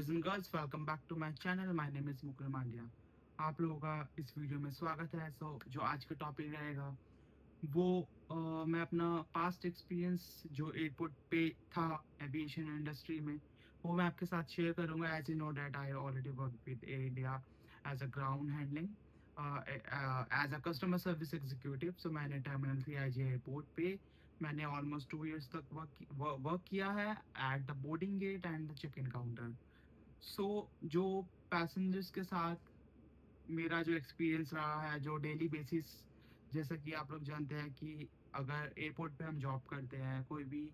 Boys and girls, welcome back to my channel. My name is Mukul Mandia. आप लोगों का इस वीडियो में स्वागत है। जो आज का टॉपिक रहेगा वो मैं अपना पास्ट एक्सपीरियंस जो एयरपोर्ट पे था एविएशन इंडस्ट्री में, वो मैं आपके साथ शेयर करूंगा। As you know that I already work with Air India as a ground handling, as a customer service executive. So मैंने टर्मिनल 3 एयरपोर्ट पे मैंने ऑलमोस्ट 2 इयर्स तक वर्क किया है at the boarding gate and the check in counter. So जो passengers के साथ मेरा जो एक्सपीरियंस रहा है, जो डेली बेसिस, जैसा कि आप लोग जानते हैं कि अगर एयरपोर्ट पे हम जॉब करते हैं, कोई भी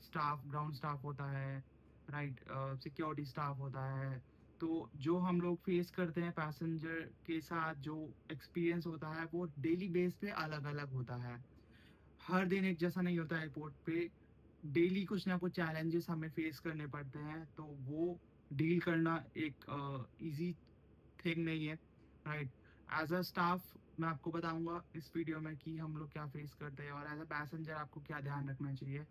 स्टाफ, ग्राउंड स्टाफ होता है, राइट, सिक्योरिटी स्टाफ होता है, तो जो हम लोग फेस करते हैं पैसेंजर के साथ, जो एक्सपीरियंस होता है वो डेली बेस पे अलग अलग होता है। हर दिन एक जैसा नहीं होता एयरपोर्ट पे। डेली कुछ ना कुछ चैलेंजेस हमें फेस करने पड़ते हैं, तो वो डील करना एक इजी थिंग नहीं है, राइट। एज अ स्टाफ मैं आपको बताऊंगा इस वीडियो में कि हम लोग क्या फेस करते हैं, और एज अ पैसेंजर आपको क्या ध्यान रखना चाहिए,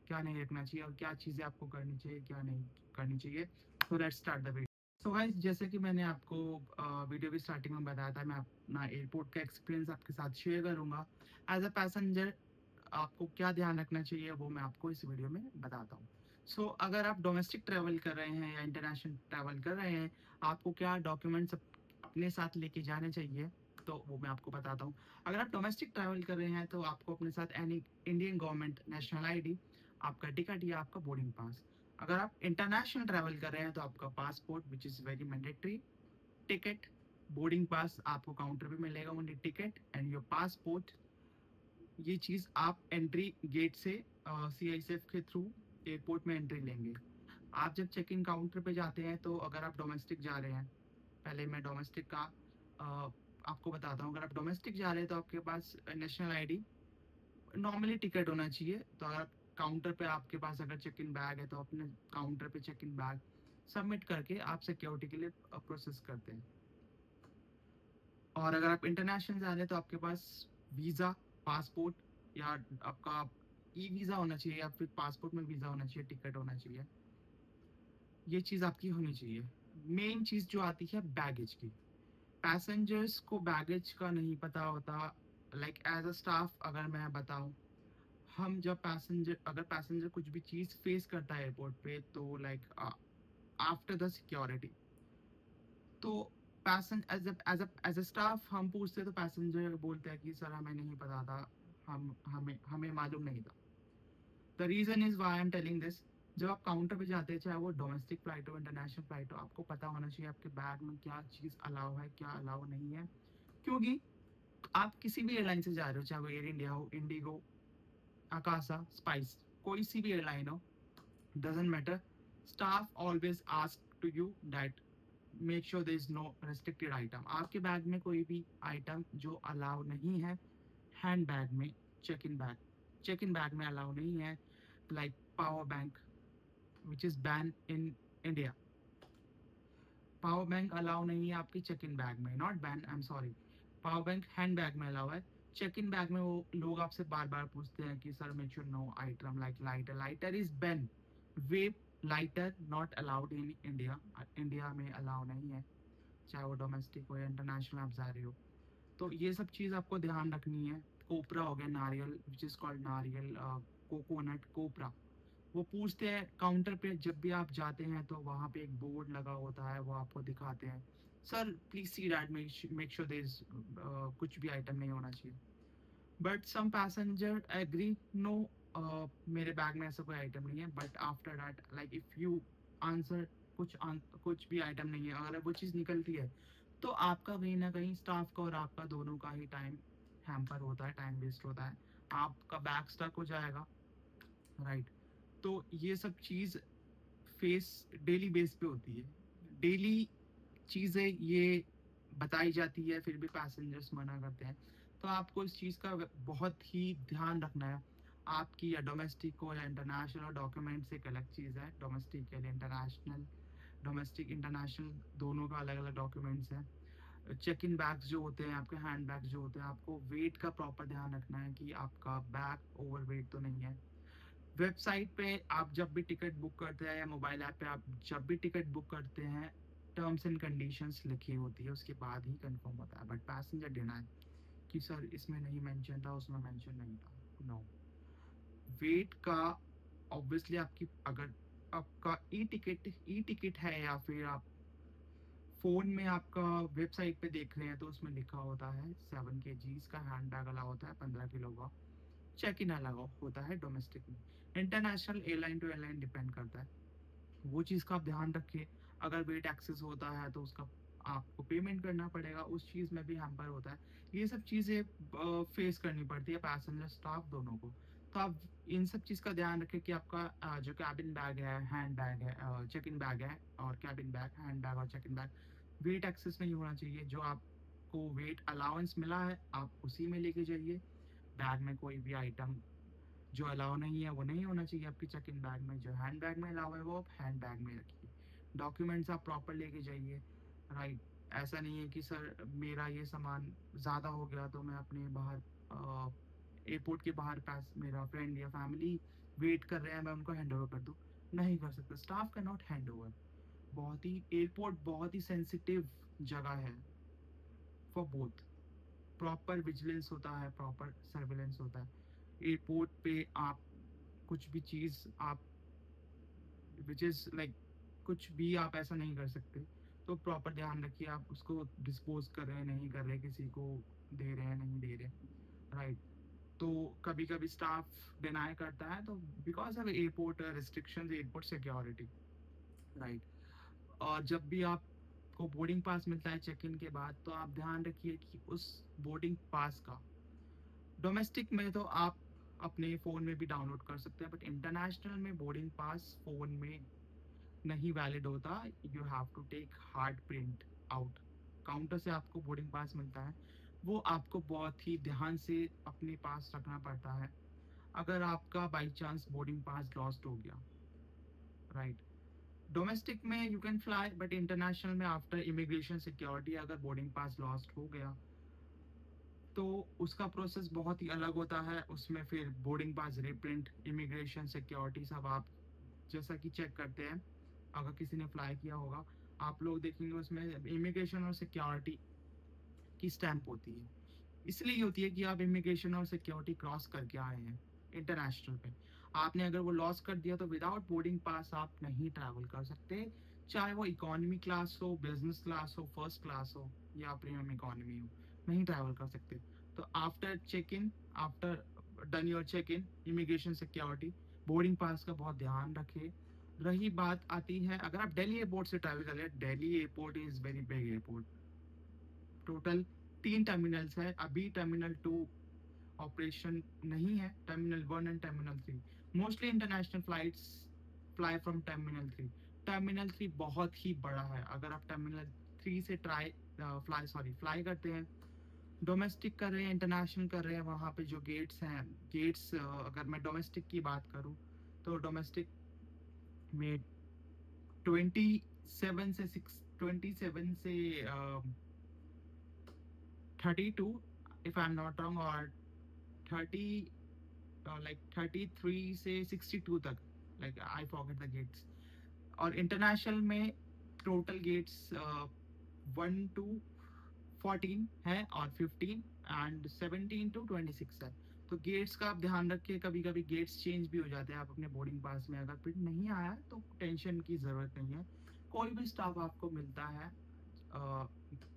क्या नहीं रखना चाहिए, और क्या चीज़ें आपको करनी चाहिए, क्या नहीं करनी चाहिए। So let's start the video. So guys, जैसे कि मैंने आपको वीडियो की स्टार्टिंग में बताया था, मैं अपना एयरपोर्ट का एक्सपीरियंस आपके साथ शेयर करूंगा। एज अ पैसेंजर आपको क्या ध्यान रखना चाहिए वो मैं आपको इस वीडियो में बताता हूँ। सो अगर आप डोमेस्टिक ट्रैवल कर रहे हैं या इंटरनेशनल ट्रैवल कर रहे हैं, आपको क्या डॉक्यूमेंट्स अपने साथ लेके जाने चाहिए, तो वो मैं आपको बताता हूँ। अगर आप डोमेस्टिक ट्रैवल कर रहे हैं तो आपको अपने साथ any Indian government national ID, आपका टिकट या आपका बोर्डिंग पास। अगर आप इंटरनेशनल ट्रैवल कर रहे हैं तो आपका passport which is very mandatory, ticket, boarding pass आपको काउंटर पे मिलेगा, only ticket and your passport. ये चीज़ आप एंट्री गेट से CISF के थ्रू एयरपोर्ट में एंट्री लेंगे। आप जब चेक इन काउंटर पे जाते हैं, तो अगर आप डोमेस्टिक जा रहे हैं, पहले मैं डोमेस्टिक का आपको बताता हूँ। अगर आप डोमेस्टिक जा रहे हैं तो आपके पास नेशनल आईडी, नॉर्मली टिकट होना चाहिए। तो अगर काउंटर पे आपके पास अगर चेक इन बैग है तो अपने काउंटर पे चेक इन बैग सबमिट करके आप सिक्योरिटी के लिए प्रोसेस करते हैं। और अगर आप इंटरनेशनल जा रहे हैं तो आपके पास वीज़ा, पासपोर्ट, या आपका ई वीज़ा होना चाहिए, या फिर पासपोर्ट में वीज़ा होना चाहिए, टिकट होना चाहिए। ये चीज़ आपकी होनी चाहिए। मेन चीज़ जो आती है बैगेज की, पैसेंजर्स को बैगेज का नहीं पता होता। लाइक एज अ स्टाफ अगर मैं बताऊं, हम जब अगर पैसेंजर कुछ भी चीज़ फेस करता है एयरपोर्ट पे, तो लाइक आफ्टर द सिक्योरिटी, तो पैसेंजर एज अ स्टाफ हम पूछते तो पैसेंजर बोलते हैं कि सर हमें नहीं पता था, हम हमें हमें मालूम नहीं था। The reason is why I am telling this. जब आप काउंटर पे जाते हैं, चाहे वो डोमेस्टिक फ्लाइट हो, इंटरनेशनल फ्लाइट हो, आपको पता होना चाहिए आपके बैग में क्या चीज़ अलाउ है, क्या अलाउ नहीं है। क्योंकि आप किसी भी एयरलाइन से जा रहे हो, चाहे वो एयर इंडिया हो, इंडिगो, अकासा, स्पाइस, कोई सी भी एयरलाइन हो, doesn't matter, staff always ask to you that make sure there is no restricted item। आपके बैग में कोई भी आइटम जो अलाउ नहीं है, हैंड बैग में, चेक इन बैग में अलाउ नहीं है, like power bank which is ban in India. Power bank allow नहीं है आपकी चेक इन बैग में, not ban, I am sorry. Power bank hand bag में अलाउ है। चेक इन बैग में वो लोग आपसे बार बार पूछते हैं कि sir make sure no item like lighter is ban. Vape lighter not allowed in India. India में अलाउ नहीं है, चाहे वो डोमेस्टिक हो या इंटरनेशनल आप जा रहे हो। तो ये सब चीज़ आपको ध्यान रखनी है। कोपरा हो गया, नारियल विच इज़ कॉल्ड नारियल, कोकोनट, कोपरा, वो पूछते हैं काउंटर पे। जब भी आप जाते हैं तो वहाँ पे एक बोर्ड लगा होता है, वो आपको दिखाते हैं, sir please see that, make sure there is कुछ भी आइटम नहीं होना चाहिए। But some passenger agree, no, मेरे बैग में ऐसा कोई आइटम नहीं है। But after that, like if you answer कुछ भी आइटम नहीं है, अगर वो चीज़ निकलती है, तो आपका कहीं ना कहीं स्टाफ का और आपका दोनों का ही टाइम हैम्पर होता है, टाइम वेस्ट होता है, आपका बैग स्टक हो जाएगा, राइट। तो ये सब चीज़ फेस डेली बेस पे होती है। डेली चीज़ें ये बताई जाती है, फिर भी पैसेंजर्स मना करते हैं। तो आपको इस चीज़ का बहुत ही ध्यान रखना है। आपकी या डोमेस्टिक हो या इंटरनेशनल, डॉक्यूमेंट्स एक अलग चीज़ है, डोमेस्टिक के लिए इंटरनेशनल, डोमेस्टिक इंटरनेशनल दोनों का अलग अलग डॉक्यूमेंट्स हैं। चेक इन बैग्स जो होते हैं, आपके हैंड बैग्स जो होते हैं, आपको वेट का प्रॉपर ध्यान रखना है कि आपका बैग ओवर वेट तो नहीं है। वेबसाइट पे आप जब भी टिकट बुक करते हैं या मोबाइल ऐप पे आप जब भी टिकट बुक करते हैं, टर्म्स एंड कंडीशंस लिखी होती है, उसके बाद ही कंफर्म होता है। बट पैसेंजर डिनाई कि सर इसमें नहीं मेंशन था, उसमें मेंशन नहीं था। नो, वेट का ऑब्वियसली आपकी, अगर आपका ई टिकट है या फिर आप फोन में आपका वेबसाइट पे देख रहे हैं तो उसमें लिखा होता है 7 kg का हैंड बैग अलाउ होता है, 15 किलो का चेक इन अलाउ होता है डोमेस्टिक में। International airline to airline depend करता है, वो चीज़ का आप ध्यान रखिए। अगर वेट एक्सेस होता है तो उसका आपको पेमेंट करना पड़ेगा, उस चीज़ में भी हैम्पर होता है। ये सब चीज़ें फेस करनी पड़ती है पैसेंजर स्टाफ दोनों को। तो आप इन सब चीज़ का ध्यान रखें कि आपका जो कैबिन बैग है, हैंड बैग है, चेक इन बैग है, और कैबिन बैग, हैंड बैग और check in bag weight excess नहीं होना चाहिए। जो आपको वेट अलाउंस मिला है आप उसी में लेके जाइए। बैग में कोई भी आइटम जो अलाउ नहीं है वो नहीं होना चाहिए आपकी चेक इन बैग में। जो हैंड बैग में अलाउ है वो आप हैंड बैग में रखिए। डॉक्यूमेंट्स आप प्रॉपर लेके जाइए, राइट। ऐसा नहीं है कि सर मेरा ये सामान ज़्यादा हो गया तो मैं अपने बाहर एयरपोर्ट के बाहर पास मेरा फ्रेंड या फैमिली वेट कर रहे हैं, मैं उनको हैंड ओवर कर दूँ। नहीं कर सकते, staff can not hand over. बहुत ही एयरपोर्ट बहुत ही सेंसिटिव जगह है फॉर बोथ। प्रॉपर विजिलेंस होता है, प्रॉपर सर्विलेंस होता है एयरपोर्ट पे। आप कुछ भी चीज़ आप विच इज़ लाइक कुछ भी आप ऐसा नहीं कर सकते। तो प्रॉपर ध्यान रखिए आप उसको डिस्पोज कर रहे हैं नहीं कर रहे, किसी को दे रहे हैं नहीं दे रहे, राइट। तो कभी कभी स्टाफ डिनाई करता है तो because of airport restrictions, airport security, right. और जब भी आपको बोर्डिंग पास मिलता है चेक इन के बाद तो आप ध्यान रखिए कि उस बोर्डिंग पास का, डोमेस्टिक में तो आप अपने फ़ोन में भी डाउनलोड कर सकते हैं, बट इंटरनेशनल में बोर्डिंग पास फ़ोन में नहीं वैलिड होता। You have to take hard print out. Counter से आपको बोर्डिंग पास मिलता है, वो आपको बहुत ही ध्यान से अपने पास रखना पड़ता है अगर आपका by chance boarding pass lost हो गया, राइट। डोमेस्टिक में you can fly, but international में आफ्टर इमिग्रेशन सिक्योरिटी अगर बोर्डिंग पास लॉस्ट हो गया तो उसका प्रोसेस बहुत ही अलग होता है। उसमें फिर boarding pass reprint, immigration security सब आप जैसा कि चेक करते हैं, अगर किसी ने फ्लाई किया होगा आप लोग देखेंगे उसमें इमिग्रेशन और सिक्योरिटी की स्टैंप होती है। इसलिए होती है कि आप इमिग्रेशन और सिक्योरिटी क्रॉस करके आए हैं इंटरनेशनल पे। आपने अगर वो लॉस कर दिया तो विदाउट बोर्डिंग पास आप नहीं ट्रैवल कर सकते, चाहे वो इकोनॉमी क्लास हो, बिजनेस क्लास हो, फर्स्ट क्लास हो या प्रीमियम इकोनॉमी हो, नहीं ट्रैवल कर सकते। तो after check in, after done your check in, immigration security, boarding pass का बहुत ध्यान रखें। रही बात आती है अगर आप दिल्ली एयरपोर्ट से ट्रैवल कर रहे हैं, Delhi airport is very big airport. Total 3 terminals है, अभी टर्मिनल 2 ऑपरेशन नहीं है, terminal 1 and terminal 3। Mostly international flights fly from terminal 3। Terminal 3 बहुत ही बड़ा है। अगर आप टर्मिनल 3 से फ्लाई करते हैं, डोमेस्टिक कर रहे हैं, इंटरनेशनल कर रहे हैं, वहाँ पे जो गेट्स हैं, गेट्स अगर मैं डोमेस्टिक की बात करूँ तो डोमेस्टिक में 27 से 32 if I am not wrong, और 30 लाइक 33 से 62 तक, like I forget the gates. और इंटरनेशनल में टोटल गेट्स 1 to 14 है, और 15 एंड 17 to 26 है। तो गेट्स का आप ध्यान रखिए, कभी कभी गेट्स चेंज भी हो जाते हैं। आप अपने बोर्डिंग पास में अगर प्रिंट नहीं आया है तो टेंशन की ज़रूरत नहीं है। कोई भी स्टाफ आपको मिलता है,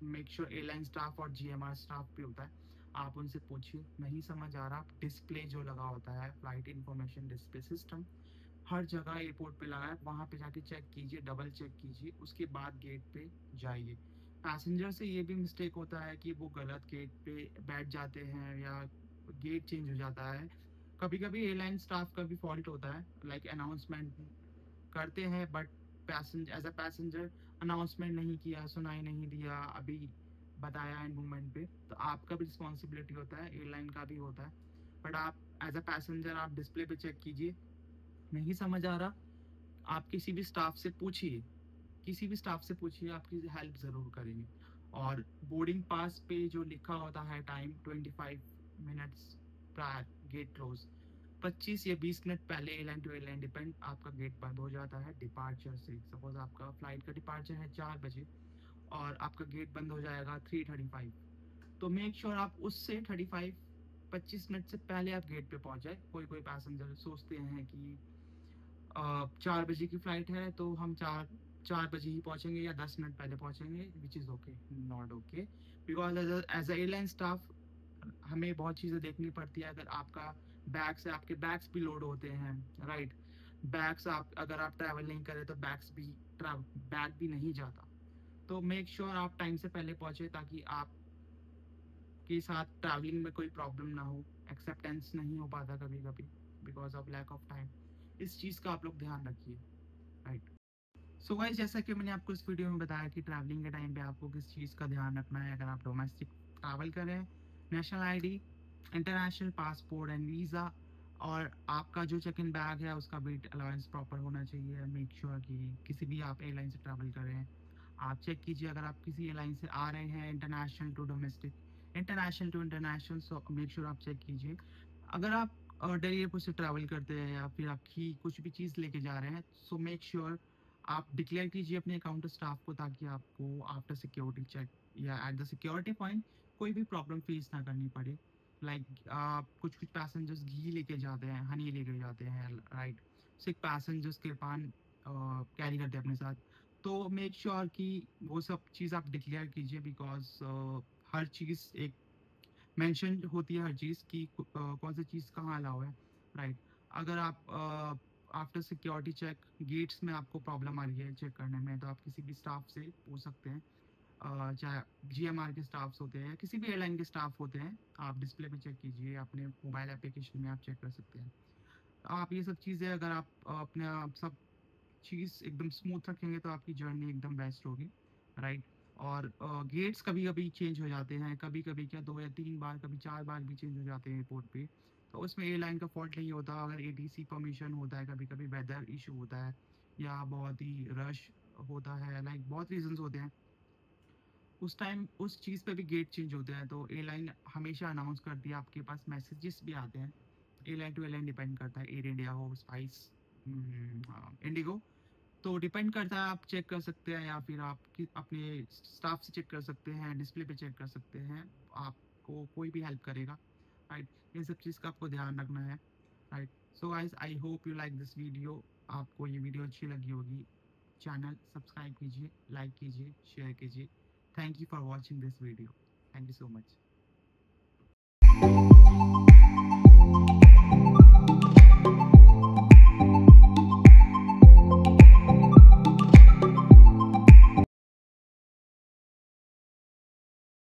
मेक श्योर एयरलाइन स्टाफ और जीएमआर स्टाफ भी होता है, आप उनसे पूछिए नहीं समझ आ रहा। डिस्प्ले जो लगा होता है, फ्लाइट इंफॉर्मेशन डिस्प्ले सिस्टम हर जगह एयरपोर्ट पे लगा है, वहाँ पे जाके चेक कीजिए, डबल चेक कीजिए, उसके बाद गेट पे जाइए। पैसेंजर से ये भी मिस्टेक होता है कि वो गलत गेट पे बैठ जाते हैं या गेट चेंज हो जाता है। कभी कभी एयरलाइन स्टाफ का भी फॉल्ट होता है, लाइक अनाउंसमेंट करते हैं but passenger as a passenger announcement नहीं किया, सुनाई नहीं दिया, अभी बताया इन मोमेंट पे, तो आपका भी रिस्पॉन्सिबिलिटी होता है, एयरलाइन का भी होता है। बट आप एज अ पैसेंजर आप डिस्प्ले पे चेक कीजिए, नहीं समझ आ रहा आप किसी भी स्टाफ से पूछिए, किसी भी स्टाफ से पूछिए, आपकी हेल्प ज़रूर करेंगे। और बोर्डिंग पास पे जो लिखा होता है time 25 minutes prior gate close, 25 या 20 मिनट पहले एयरलाइन टू एयरलाइन डिपेंड आपका गेट बंद हो जाता है डिपार्चर से। सपोज आपका फ्लाइट का डिपार्चर है 4 बजे और आपका गेट बंद हो जाएगा 3:35, तो मेक श्योर आप उससे 25 मिनट से पहले आप गेट पे पहुंच जाए। कोई कोई पैसेंजर सोचते हैं कि 4 बजे की फ्लाइट है तो हम 4 बजे ही पहुंचेंगे या 10 मिनट पहले पहुंचेंगे, which is okay, not okay. Because as a airline staff हमें बहुत चीज़ें देखनी पड़ती है। अगर आपका बैग्स है, आपके बैग्स भी लोड होते हैं, राइट। बैग्स आप अगर आप ट्रैवल नहीं करें तो बैग भी नहीं जाता। तो मेक श्योर आप टाइम से पहले पहुंचे ताकि आपके साथ ट्रैवलिंग में कोई प्रॉब्लम ना हो। एक्सेप्टेंस नहीं हो पाता कभी कभी because of lack of time. इस चीज़ का आप लोग ध्यान रखिए, राइट। सो गाइस, जैसा कि मैंने आपको इस वीडियो में बताया कि ट्रैवलिंग के टाइम पे आपको किस चीज़ का ध्यान रखना है। अगर आप डोमेस्टिक ट्रैवल कर रहे हैं, national ID, international passport and visa, और आपका जो चेक इन बैग है उसका वेट अलाउंस प्रॉपर होना चाहिए। मेक श्योर कि किसी भी आप एयरलाइन से ट्रैवल कर रहे हैं आप चेक कीजिए। अगर आप किसी एयरलाइन से आ रहे हैं international to domestic, international to international, so make sure आप चेक कीजिए। अगर आप दिल्ली एयरपोर्ट से ट्रैवल करते हैं या फिर आपकी कुछ भी चीज़ लेके जा रहे हैं, सो मेक श्योर आप डिक्लेयर कीजिए अपने काउंटर स्टाफ को ताकि आपको आफ्टर सिक्योरिटी चेक या एट द सिक्योरिटी पॉइंट कोई भी प्रॉब्लम फेस ना करनी पड़े। लाइक कुछ कुछ पैसेंजर्स घी लेके जाते हैं, हनी लेके जाते हैं, राइट। सिक पैसेंजर्स के पान कैरी करते हैं अपने साथ। तो मेक श्योर कि वो सब चीज़ आप डिक्लेयर कीजिए बिकॉज हर चीज़ एक मेंशन होती है, हर चीज़ की कौन सी चीज़ कहाँ अलाउ है, राइट। अगर आप आफ्टर सिक्योरिटी चेक गेट्स में आपको प्रॉब्लम आ रही है चेक करने में तो आप किसी भी स्टाफ से पूछ सकते हैं। चाहे जीएमआर के स्टाफ्स होते हैं, किसी भी एयरलाइन के स्टाफ होते हैं, आप डिस्प्ले पे चेक कीजिए, अपने मोबाइल एप्लीकेशन में आप चेक कर सकते हैं। आप ये सब चीज़ें अगर आप अपने आप सब चीज़ एकदम स्मूथ रखेंगे तो आपकी जर्नी एकदम बेस्ट होगी, राइट। और गेट्स कभी कभी चेंज हो जाते हैं, कभी कभी क्या 2 या 3 बार, कभी 4 बार भी चेंज हो जाते हैं एयरपोर्ट पे। तो उसमें एयरलाइन का फॉल्ट नहीं होता। अगर एटीसी परमिशन होता है, कभी कभी वेदर इशू होता है या बहुत ही रश होता है, लाइक बहुत रीजंस होते हैं, उस टाइम उस चीज़ पे भी गेट चेंज होते हैं। तो एयरलाइन हमेशा अनाउंस करती है, आपके पास मैसेजेस भी आते हैं। एयरलाइन टू एयरलाइन डिपेंड करता है, एयर इंडिया हो, स्पाइस, इंडिगो, तो डिपेंड करता है। आप चेक कर सकते हैं या फिर आप अपने स्टाफ से चेक कर सकते हैं, डिस्प्ले पे चेक कर सकते हैं, आपको कोई भी हेल्प करेगा, राइट। इन सब चीज़ का आपको ध्यान रखना है, right. So guys, I hope you like this video. आपको ये वीडियो अच्छी लगी होगी। चैनल सब्सक्राइब कीजिए, लाइक कीजिए, शेयर कीजिए। Thank you for watching this video. Thank you so much.